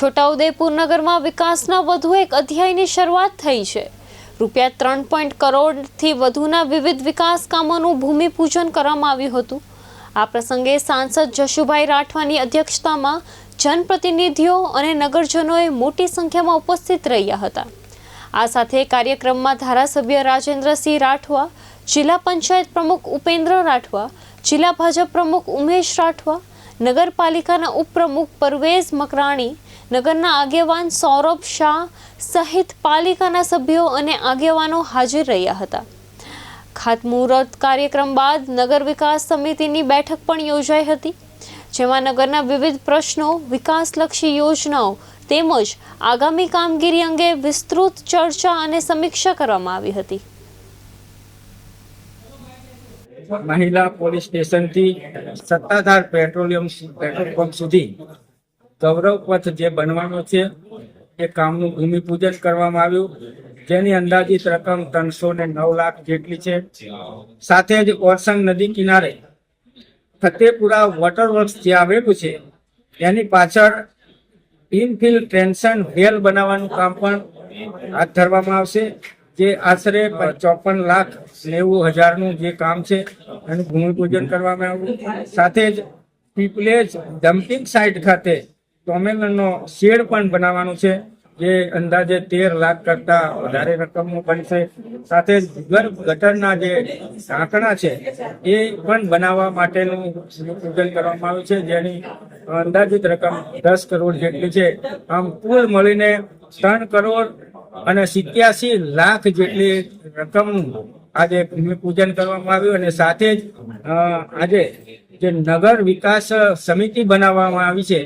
છોટાઉદેપુર નગરમાં વિકાસના વધુ એક અધ્યાયની શરૂઆત થઈ છે। રૂપિયા 3 કરોડથી વધુના વિવિધ વિકાસ કામોનું ભૂમિપૂજન કરવામાં આવ્યું હતું। આ પ્રસંગે સાંસદ જશુભાઈ રાઠવાની અધ્યક્ષતામાં જનપ્રતિનિધિઓ અને નગરજનોએ મોટી સંખ્યામાં ઉપસ્થિત રહ્યા હતા। આ સાથે કાર્યક્રમમાં ધારાસભ્ય રાજેન્દ્રસિંહ રાઠવા, જિલ્લા પંચાયત પ્રમુખ ઉપેન્દ્ર રાઠવા, જિલ્લા ભાજપ પ્રમુખ ઉમેશ રાઠવા, નગરપાલિકાના ઉપપ્રમુખ પરવેઝ મકરાણી, નગરના આગેવાન સૌરભ શાહ સહિત પાલિકાના સભ્યો અને આગેવાનો હાજર રહ્યા હતા। ખાતમુહૂર્ત કાર્યક્રમ બાદ નગર વિકાસ સમિતિની બેઠક પણ યોજાઈ હતી, જેમાં નગરના વિવિધ પ્રશ્નો, વિકાસલક્ષી યોજનાઓ તેમજ આગામી કામગીરી અંગે વિસ્તૃત ચર્ચા અને સમીક્ષા કરવામાં આવી હતી। મહિલા પોલીસ સ્ટેશનથી સત્તાધાર પેટ્રોલ પંપ સુધી ગૌરવ પથ જે બનવાનો છે એ કામનું ભૂમિપૂજન કરવામાં આવ્યું, જેની અંદાજિત રકમ 309 લાખ જેટલી છે। સાથે જ ઓરસંગ નદી કિનારે ફતેપુરા વોટર વર્ક્સ જે આવેલું છે એની પાછળ ઇનફિલ ટ્રેન્શન વેલ બનાવવાનું કામ પણ હાથ ધરવામાં આવશે, જે આશરે 54,90,000નું જે કામ છે એનું ભૂમિપૂજન કરવામાં આવ્યું। સાથે જ પીપલેજ ડમ્પિંગ સાઇટ ખાતે ટોમેલનો શેડ પણ બનાવવાનું છે, જે અંદાજે 13 લાખ કરતા વધારે રકમનું બનશે। સાથે જ ગટરના જે ઢાંકણા છે એ પણ બનાવવા માટેનું ભૂમિપૂજન કરવામાં આવ્યું છે, જેની અંદાજિત રકમ 10 કરોડ જેટલી છે। આમ કુલ મળીને 3 કરોડ અને 87 લાખ જેટલી રકમનું આજે ભૂમિપૂજન કરવામાં આવ્યું। અને સાથે જ આજે જે નગર વિકાસ સમિતિ બનાવવામાં આવી છે